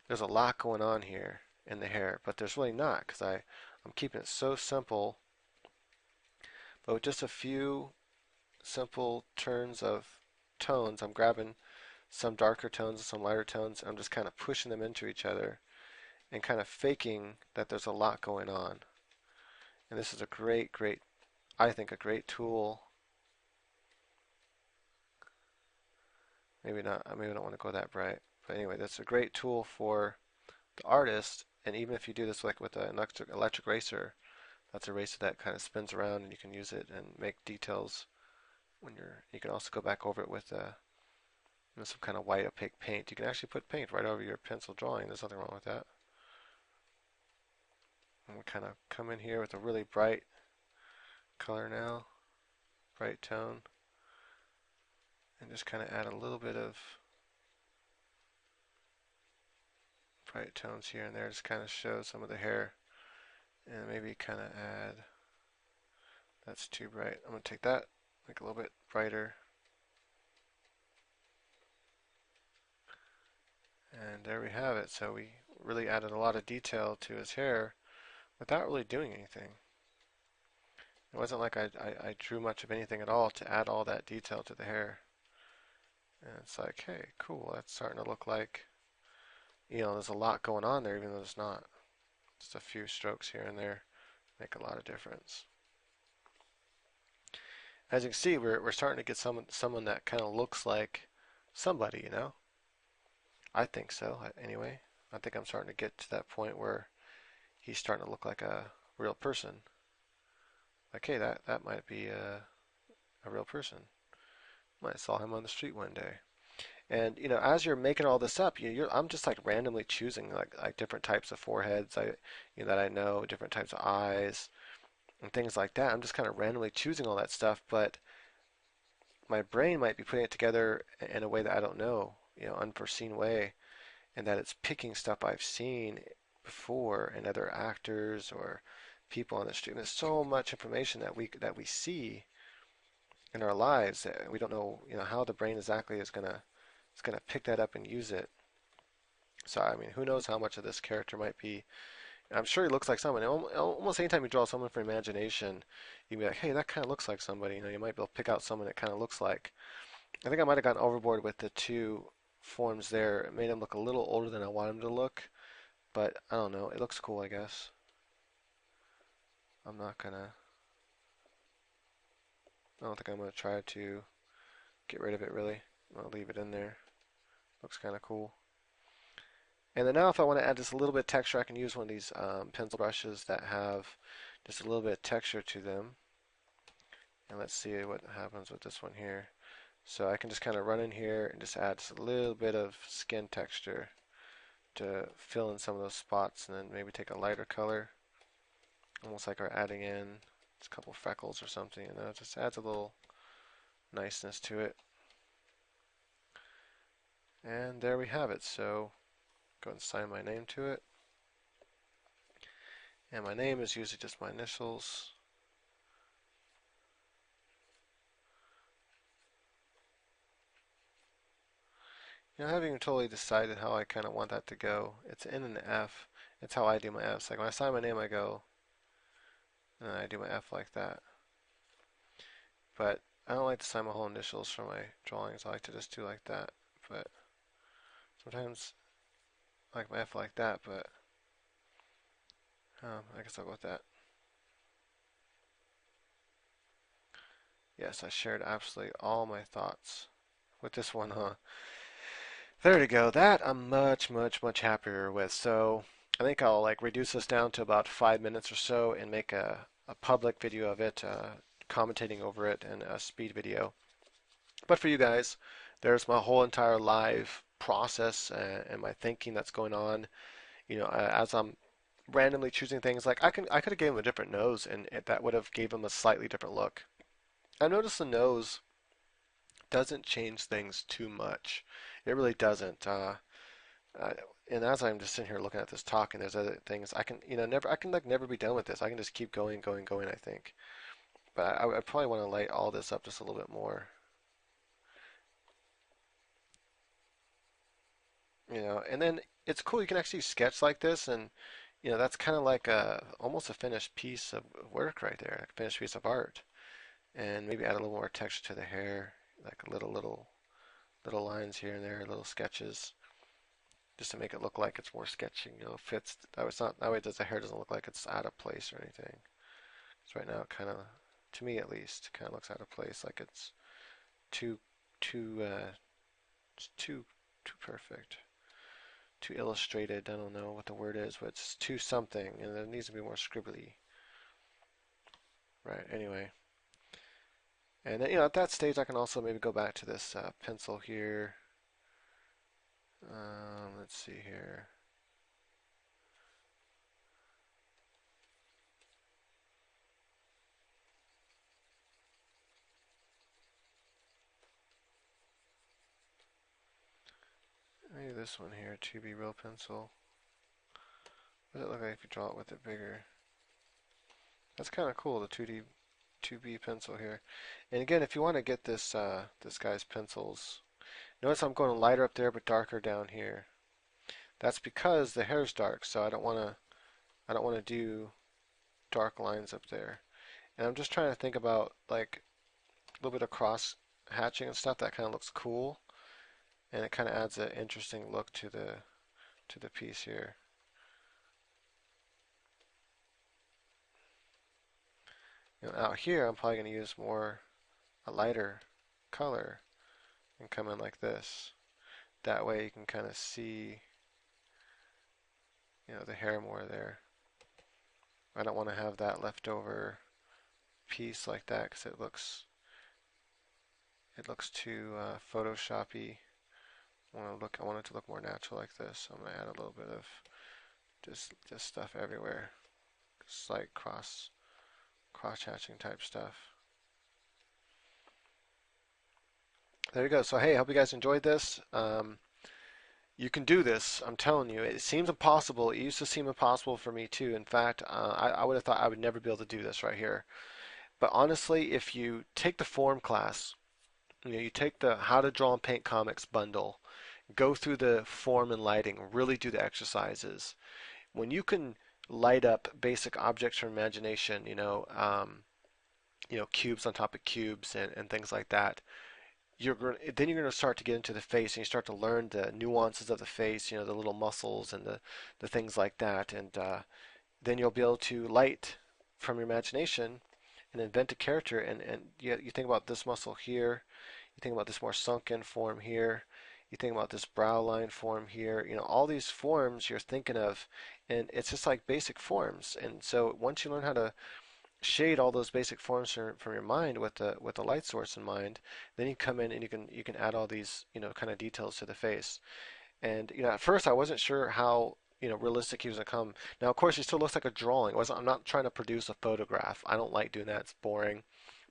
there's a lot going on here in the hair, but there's really not, because I'm keeping it so simple. But with just a few simple turns of tones, I'm grabbing some darker tones and some lighter tones, and I'm just kind of pushing them into each other and kind of faking that there's a lot going on. And this is a great, I think a great tool. Maybe not, maybe I don't want to go that bright. But anyway, that's a great tool for the artist, and even if you do this like with an electric eraser, that's a eraser that kind of spins around, and you can use it and make details when you can also go back over it with some kind of white opaque paint. You can actually put paint right over your pencil drawing. There's nothing wrong with that. And we kind of come in here with a really bright color now, bright tone, and just kind of add a little bit of bright tones here and there, just kind of show some of the hair, and maybe kind of add, that's too bright. I'm going to take that, make it a little bit brighter. And there we have it. So we really added a lot of detail to his hair without really doing anything. It wasn't like I drew much of anything at all to add all that detail to the hair. And it's like, hey, cool, that's starting to look like, there's a lot going on there, even though there's not. Just a few strokes here and there make a lot of difference. As you can see, we're starting to get someone that kind of looks like somebody, you know? I think so, anyway. I think I'm starting to get to that point where he's starting to look like a real person. Like, hey, that might be a real person. Might saw him on the street one day. And as you're making all this up, I'm just like randomly choosing like different types of foreheads that I know, different types of eyes, and things like that. I'm just kind of randomly choosing all that stuff, but my brain might be putting it together in a way that I don't know, unforeseen way, and that it's picking stuff I've seen before in other actors or people on the street. And there's so much information that we see in our lives that we don't know, how the brain exactly is gonna pick that up and use it. So I mean, who knows how much of this character might be. I'm sure he looks like someone. Almost anytime you draw someone from imagination, you can be like, hey, that kind of looks like somebody. You might be able to pick out someone that kind of looks like. I think I might have gotten overboard with the two forms there. It made him look a little older than I want him to look, but I don't know. It looks cool, I guess. I'm not gonna. I don't think I'm gonna try to get rid of it really. I'll leave it in there. Looks kind of cool. And then now if I want to add just a little bit of texture, I can use one of these pencil brushes that have just a little bit of texture to them. And let's see what happens with this one here. So I can just kind of run in here and just add just a little bit of skin texture to fill in some of those spots, and then maybe take a lighter color, almost like we're adding in just a couple freckles or something, and it just adds a little niceness to it. And there we have it. So go and sign my name to it. And my name is usually just my initials. I haven't even totally decided how I kind of want that to go. It's N and F. It's how I do my F's. Like when I sign my name, I go, and then I do my F like that. But I don't like to sign my whole initials for my drawings. I like to just do like that. But sometimes I like my F like that, but I guess I'll go with that. Yes, I shared absolutely all my thoughts with this one, huh? There we go. That I'm much, much, much happier with. So I think I'll like reduce this down to about 5 minutes or so and make a public video of it, commentating over it, and a speed video. But for you guys, there's my whole entire live process and my thinking that's going on. As I'm randomly choosing things, like I could have gave him a different nose, and that would have gave him a slightly different look. I noticed the nose doesn't change things too much. It really doesn't. Uh, and as I'm just sitting here looking at this talk, and there's other things I can, never, I can like never be done with this. I can just keep going, going, going, I think. But I probably want to light all this up just a little bit more. And then it's cool. You can actually sketch like this, and that's kind of like almost a finished piece of work right there, like a finished piece of art. And maybe add a little more texture to the hair, like little lines here and there, little sketches, just to make it look like it's more sketching. Fits. That it's not that way. The hair doesn't look like it's out of place or anything. So right now, it kind of, to me at least, kind of looks out of place, like it's too, too, too, too perfect, too illustrated. I don't know what the word is, but it's too something, and it needs to be more scribbly. Right. Anyway, and then at that stage, I can also maybe go back to this pencil here. Let's see here. Maybe this one here, 2B real pencil. What does it look like if you draw it with it bigger? That's kind of cool, the 2B pencil here. And again, if you want to get this guy's pencils, notice I'm going lighter up there but darker down here. That's because the hair's dark, so I don't want to do dark lines up there. And I'm just trying to think about like a little bit of cross hatching and stuff that kind of looks cool, and it kind of adds an interesting look to the piece here. Out here, I'm probably going to use more a lighter color and come in like this. That way you can kind of see, the hair more there. I don't want to have that leftover piece like that because it looks too Photoshoppy. I want it to look more natural like this. So I'm gonna add a little bit of just stuff everywhere, just like cross hatching type stuff. There you go. So hey, I hope you guys enjoyed this. You can do this. I'm telling you, it seems impossible. It used to seem impossible for me too. In fact, I would have thought I would never be able to do this right here. But honestly, if you take the form class, you take the How to Draw and Paint Comics bundle, go through the form and lighting, really do the exercises. When you can light up basic objects from imagination, cubes on top of cubes and things like that, then you're going to start to get into the face and you start to learn the nuances of the face, the little muscles and the things like that. And then you'll be able to light from your imagination and invent a character. And you think about this muscle here, you think about this more sunken form here, you think about this brow line form here, all these forms you're thinking of, and it's just like basic forms. And so once you learn how to shade all those basic forms from your mind with the light source in mind, then you come in and you can add all these kind of details to the face. And at first I wasn't sure how realistic he was gonna come. Now of course he still looks like a drawing. I'm not trying to produce a photograph. I don't like doing that. It's boring.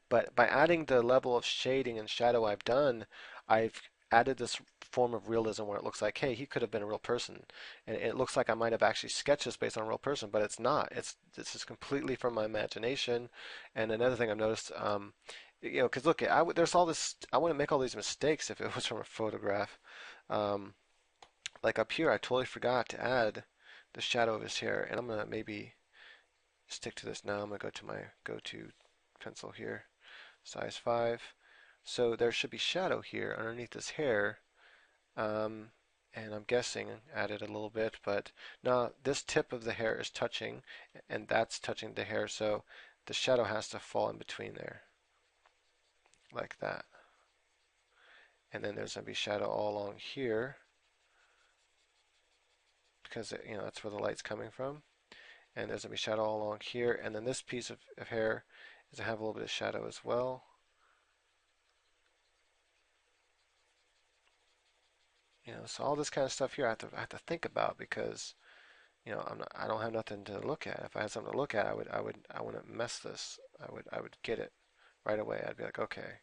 But by adding the level of shading and shadow I've done, I've added this form of realism where it looks like, hey, he could have been a real person, and it looks like I might have actually sketched this based on a real person, but it's not. This is completely from my imagination. And another thing I've noticed, because look, there's all this. I wouldn't make all these mistakes if it was from a photograph. Um, like up here, I totally forgot to add the shadow of his hair, and I'm gonna maybe stick to this now. I'm gonna go to my go-to pencil here, size 5. So there should be shadow here underneath his hair, um, and I'm guessing added a little bit, but now this tip of the hair is touching, and that's touching the hair, so the shadow has to fall in between there, like that. And then there's going to be shadow all along here, because that's where the light's coming from. And there's going to be shadow all along here, and then this piece of hair is going to have a little bit of shadow as well. So all this kind of stuff here I have to think about because I don't have nothing to look at. If I had something to look at, I wouldn't mess this. I would get it right away. I'd be like, okay,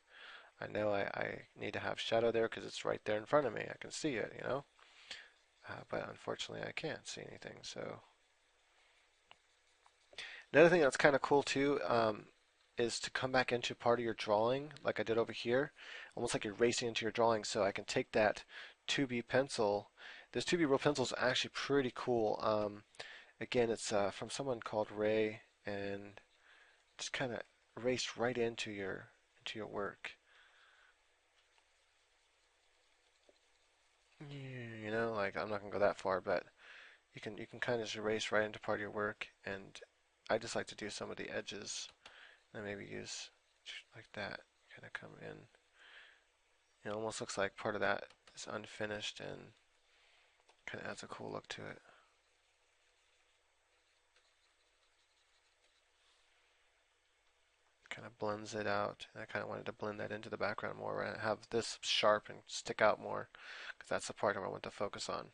I know I need to have shadow there because it's right there in front of me. I can see it. But unfortunately, I can't see anything. So another thing that's kind of cool too is to come back into part of your drawing, like I did over here, almost like you're racing into your drawing. So I can take that 2B pencil. This 2B Real pencil is actually pretty cool. Again, it's from someone called Ray, and just kind of erase right into your work. Like I'm not gonna go that far, but you can kind of just erase right into part of your work. And I just like to do some of the edges, and maybe use like that, kind of come in. It almost looks like part of that is unfinished and kind of adds a cool look to it. Kind of blends it out. And I kind of wanted to blend that into the background more and have this sharp and stick out more because that's the part where I want to focus on.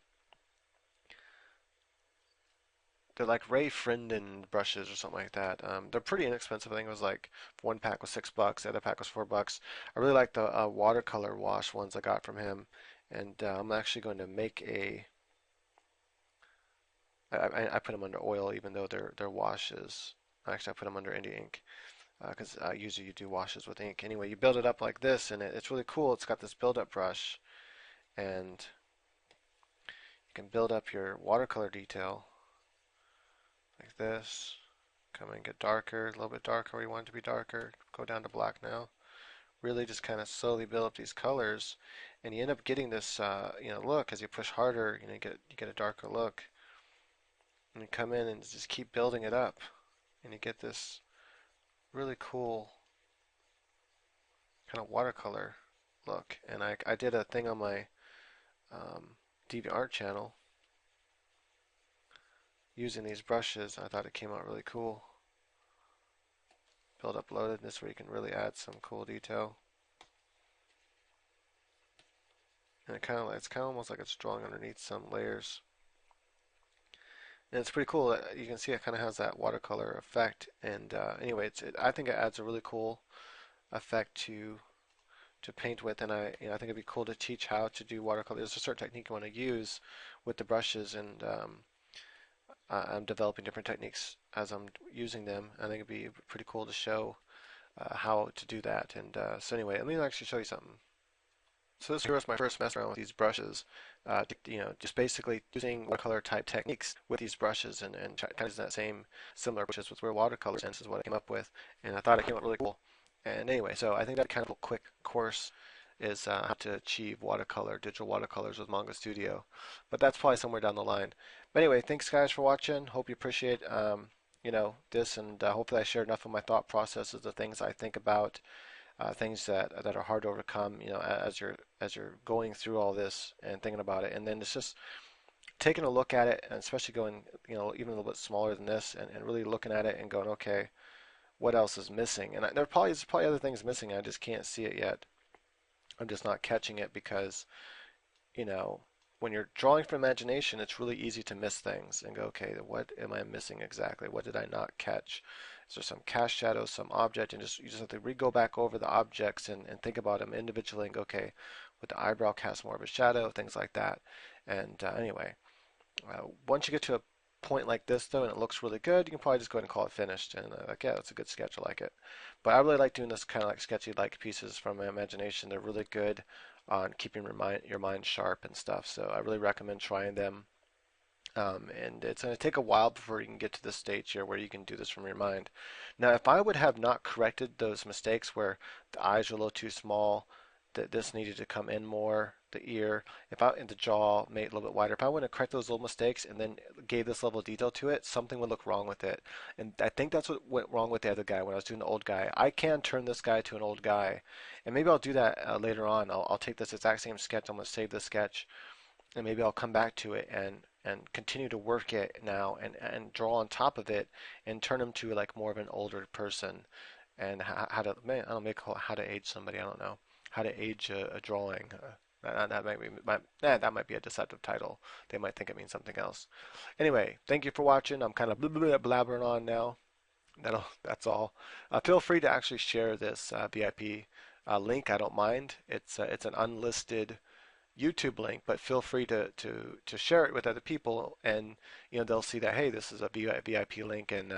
They're like Ray Frienden brushes or something like that. They're pretty inexpensive. I think it was like one pack was $6, the other pack was $4. I really like the watercolor wash ones I got from him, and I'm actually going to make a. I put them under oil even though they're washes. Actually, I put them under Indie ink because usually you do washes with ink. Anyway, you build it up like this, and it's really cool. It's got this build-up brush, and you can build up your watercolor detail like this. Come and get darker, a little bit darker where you want it to be darker. Go down to black now. Really just kind of slowly build up these colors, and you end up getting this look as you push harder. You get a darker look, and you come in and just keep building it up, and you get this really cool kind of watercolor look. And I did a thing on my um, DeviantArt channel using these brushes. I thought it came out really cool. Build uploaded. This way you can really add some cool detail. And it's kind of almost like it's drawing underneath some layers. And it's pretty cool. You can see it kind of has that watercolor effect. And anyway, I think it adds a really cool effect to paint with. And I think it'd be cool to teach how to do watercolor. There's a certain technique you want to use with the brushes, and I'm developing different techniques as I'm using them. I think it'd be pretty cool to show how to do that. And so anyway, let me actually show you something. So this was my first mess around with these brushes, just basically using watercolor type techniques with these brushes and kind of using that same similar brushes with watercolors, and this is what I came up with, and I thought it came out really cool. And anyway, so I think that kind of a quick course is how to achieve digital watercolors with Manga Studio, but that's probably somewhere down the line. But anyway, thanks guys for watching. Hope you appreciate this, and hopefully I shared enough of my thought processes, the things I think about, things that are hard to overcome, as you're going through all this and thinking about it, and then it's just taking a look at it, and especially going, even a little bit smaller than this, and really looking at it and going, okay, what else is missing? And there's probably other things missing. I just can't see it yet. I'm just not catching it because, you know, when you're drawing from imagination, it's really easy to miss things and go, okay, what am I missing exactly? What did I not catch? Is there some cast shadow, some object, and you just have to go back over the objects and think about them individually and go, okay, would the eyebrow cast more of a shadow, things like that. And anyway, once you get to a point like this though, and it looks really good, you can probably just go ahead and call it finished. And like, yeah, that's a good sketch. I like it. But I really like doing this kind of like sketchy like pieces from my imagination. They're really good on keeping your mind sharp and stuff. So I really recommend trying them. And it's going to take a while before you can get to this stage here where you can do this from your mind. Now, if I would have not corrected those mistakes where the eyes are a little too small, that this needed to come in more, the ear, if I and the jaw made it a little bit wider, if I wouldn't have corrected those little mistakes and then gave this level of detail to it, something would look wrong with it. And I think that's what went wrong with the other guy when I was doing the old guy. I can turn this guy to an old guy, and maybe I'll do that later on. I'll take this exact same sketch. I'm going to save this sketch, and maybe I'll come back to it and continue to work it now and draw on top of it and turn him to like more of an older person, and how to, man, I don't know, how to age somebody. I don't know how to age a drawing. That might be a deceptive title. They might think it means something else. Anyway, thank you for watching. I'm kind of blabbering on now. That's all. Feel free to actually share this VIP link. I don't mind. It's an unlisted YouTube link, but feel free to share it with other people, and they'll see that, hey, this is a VIP link, and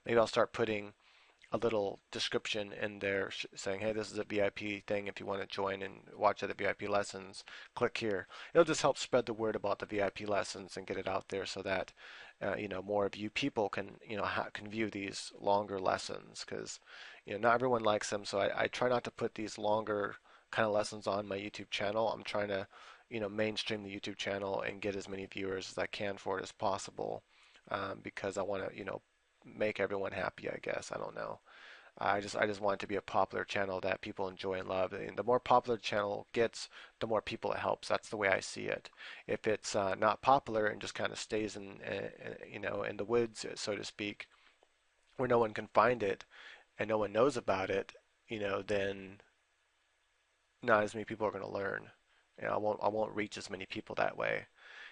maybe I'll start putting a little description in there saying, hey, this is a VIP thing. If you want to join and watch other VIP lessons, click here. It'll just help spread the word about the VIP lessons and get it out there so that more of you people can can view these longer lessons, because not everyone likes them. So I try not to put these longer kind of lessons on my YouTube channel. I'm trying to mainstream the YouTube channel and get as many viewers as I can for it as possible, because I want to make everyone happy, I guess. I don't know. I just want it to be a popular channel that people enjoy and love. And the more popular the channel gets, the more people it helps. That's the way I see it. If it's not popular and just kind of stays in the woods, so to speak, where no one can find it and no one knows about it, then not as many people are going to learn. I won't reach as many people that way.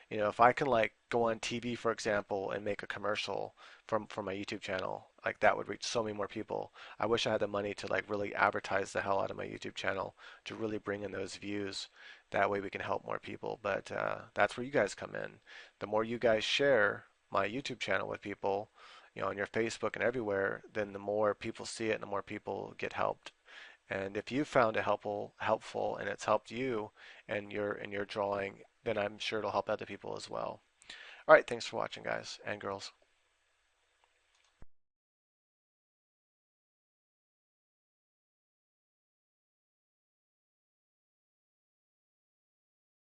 If I can like go on TV, for example, and make a commercial from my YouTube channel, like that would reach so many more people. I wish I had the money to like really advertise the hell out of my YouTube channel to really bring in those views. That way we can help more people. But that's where you guys come in. The more you guys share my YouTube channel with people, on your Facebook and everywhere, then the more people see it and the more people get helped. And if you found it helpful and it's helped you and your drawing, then I'm sure it'll help other people as well. All right, thanks for watching, guys and girls.